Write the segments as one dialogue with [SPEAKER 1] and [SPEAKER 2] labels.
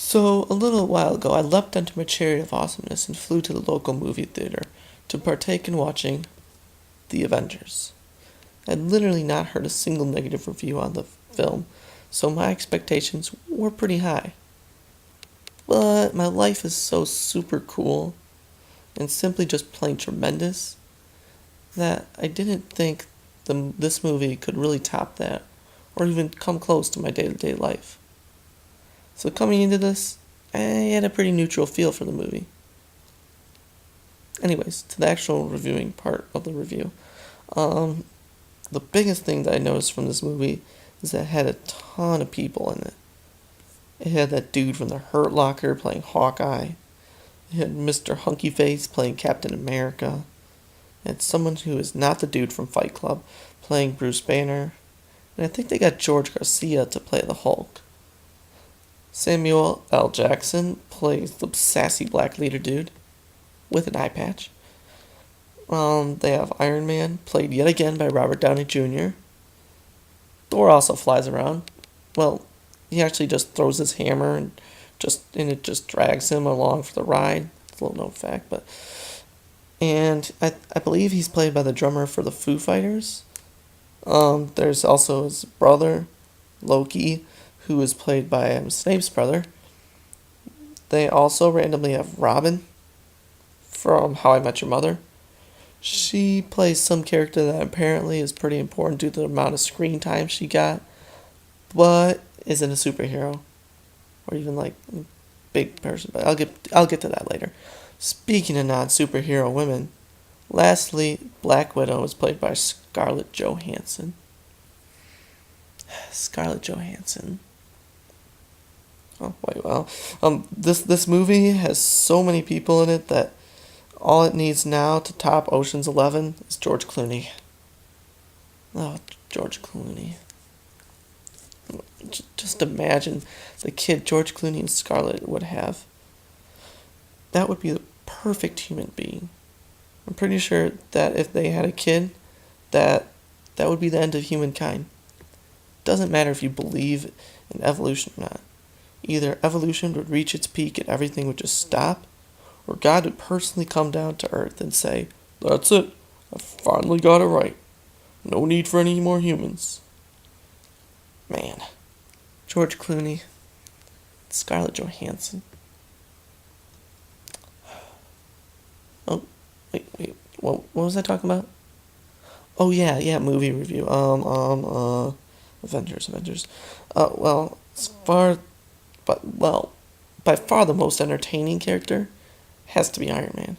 [SPEAKER 1] So, a little while ago, I leapt onto my chariot of awesomeness and flew to the local movie theater to partake in watching The Avengers. I'd literally not heard a single negative review on the film, so my expectations were pretty high. But my life is so super cool and simply just plain tremendous that I didn't think this movie could really top that or even come close to my day-to-day life. So coming into this, I had a pretty neutral feel for the movie. Anyways, to the actual reviewing part of the review. The biggest thing that I noticed from this movie is that it had a ton of people in it. It had that dude from the Hurt Locker playing Hawkeye. It had Mr. Hunky Face playing Captain America. It had someone who is not the dude from Fight Club playing Bruce Banner. And I think they got George Garcia to play the Hulk. Samuel L. Jackson plays the sassy black leader dude with an eye patch. They have Iron Man, played yet again by Robert Downey Jr. Thor also flies around. Well, he actually just throws his hammer and it just drags him along for the ride. It's a little known fact, but I believe he's played by the drummer for the Foo Fighters. There's also his brother, Loki, who is played by Snape's brother. They also randomly have Robin from How I Met Your Mother. She plays some character that apparently is pretty important due to the amount of screen time she got, but isn't a superhero or even like a big person. But I'll get to that later. Speaking of non-superhero women, lastly, Black Widow is played by Scarlett Johansson. Scarlett Johansson. Oh wait, well, this movie has so many people in it that all it needs now to top Ocean's 11 is George Clooney. Oh, George Clooney. Just imagine the kid George Clooney and Scarlett would have. That would be the perfect human being. I'm pretty sure that if they had a kid, that would be the end of humankind. Doesn't matter if you believe in evolution or not. Either evolution would reach its peak and everything would just stop, or God would personally come down to Earth and say, "That's it, I finally got it right. No need for any more humans." Man. George Clooney. Scarlett Johansson. Oh, wait, what was I talking about? Oh yeah, movie review. Avengers. By far the most entertaining character has to be Iron Man.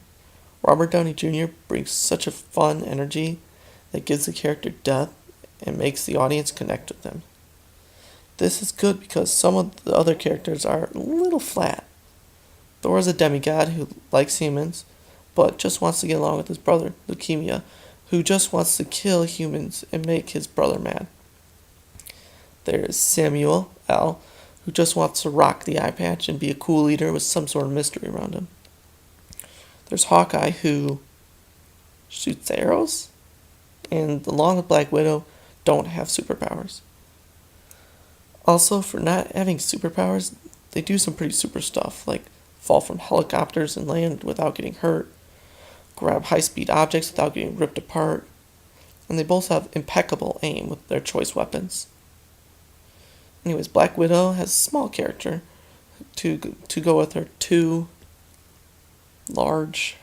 [SPEAKER 1] Robert Downey Jr. brings such a fun energy that gives the character depth and makes the audience connect with him. This is good because some of the other characters are a little flat. Thor is a demigod who likes humans, but just wants to get along with his brother, Leukemia, who just wants to kill humans and make his brother mad. There is Samuel L., who just wants to rock the eye patch and be a cool leader with some sort of mystery around him. There's Hawkeye, who shoots arrows, and along with Black Widow, don't have superpowers. Also, for not having superpowers, they do some pretty super stuff, like fall from helicopters and land without getting hurt, grab high-speed objects without getting ripped apart, and they both have impeccable aim with their choice weapons. Anyways, Black Widow has a small character to go with her two large,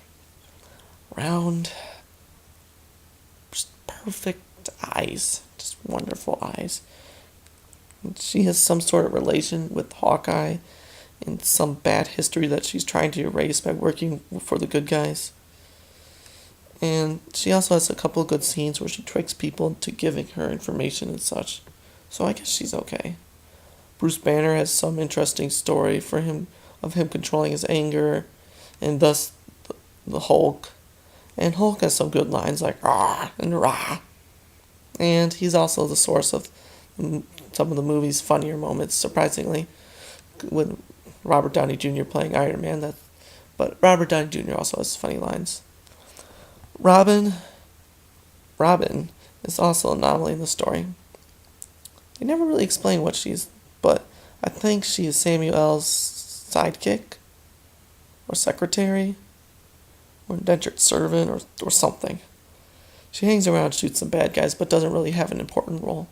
[SPEAKER 1] round, just perfect eyes, just wonderful eyes. And she has some sort of relation with Hawkeye and some bad history that she's trying to erase by working for the good guys. And she also has a couple of good scenes where she tricks people into giving her information and such. So I guess she's okay. Bruce Banner has some interesting story for him of him controlling his anger, and thus the Hulk. And Hulk has some good lines like "rah" and "rah." And he's also the source of some of the movie's funnier moments, surprisingly, with Robert Downey Jr. playing Iron Man. But Robert Downey Jr. also has funny lines. Robin is also an anomaly in the story. They never really explain what she is, but I think she is Samuel L.'s sidekick, or secretary, or indentured servant, or something. She hangs around, shoots some bad guys, but doesn't really have an important role.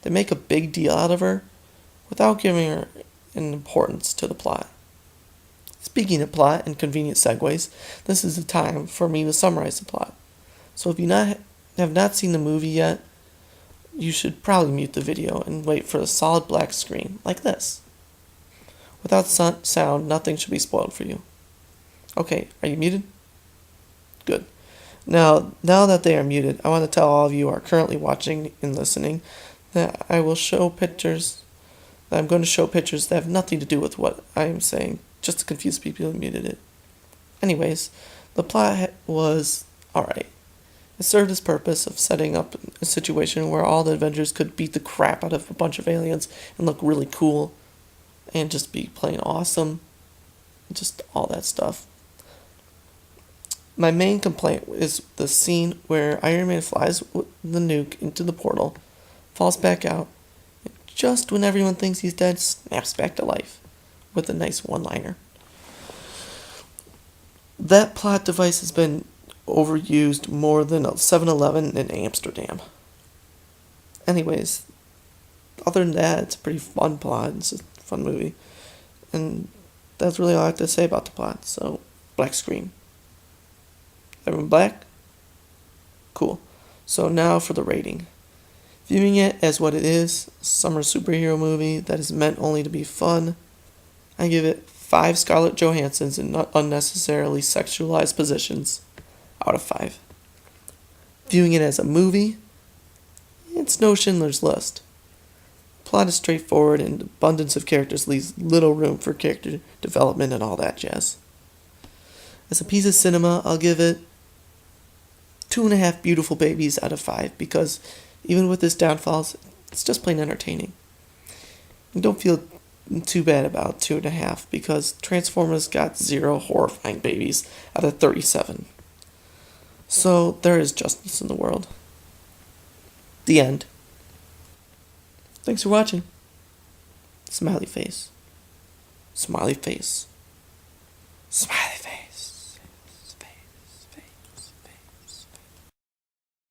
[SPEAKER 1] They make a big deal out of her without giving her an importance to the plot. Speaking of plot and convenient segues, this is the time for me to summarize the plot. So if you have not seen the movie yet, you should probably mute the video and wait for a solid black screen, like this. Without sound, nothing should be spoiled for you. Okay, are you muted? Good. Now that they are muted, I want to tell all of you who are currently watching and listening that I'm going to show pictures that have nothing to do with what I am saying, just to confuse people who muted it. Anyways, the plot was alright. It served its purpose of setting up a situation where all the Avengers could beat the crap out of a bunch of aliens and look really cool and just be plain awesome. Just all that stuff. My main complaint is the scene where Iron Man flies the nuke into the portal, falls back out, and just when everyone thinks he's dead, snaps back to life with a nice one-liner. That plot device has been overused more than a 7-Eleven in Amsterdam. Anyways, other than that, it's a pretty fun plot. It's a fun movie. And that's really all I have to say about the plot. So, black screen. Everyone black? Cool. So now for the rating. Viewing it as what it is, a summer superhero movie that is meant only to be fun, I give it 5 Scarlett Johanssons in unnecessarily sexualized positions out of 5. Viewing it as a movie, it's no Schindler's List. Plot is straightforward and abundance of characters leaves little room for character development and all that jazz. As a piece of cinema, I'll give it 2.5 beautiful babies out of 5 because even with its downfalls, it's just plain entertaining. And don't feel too bad about 2.5 because Transformers got 0 horrifying babies out of 37. So there is justice in the world. The end. Thanks for watching. Smiley face. Smiley face. Smiley.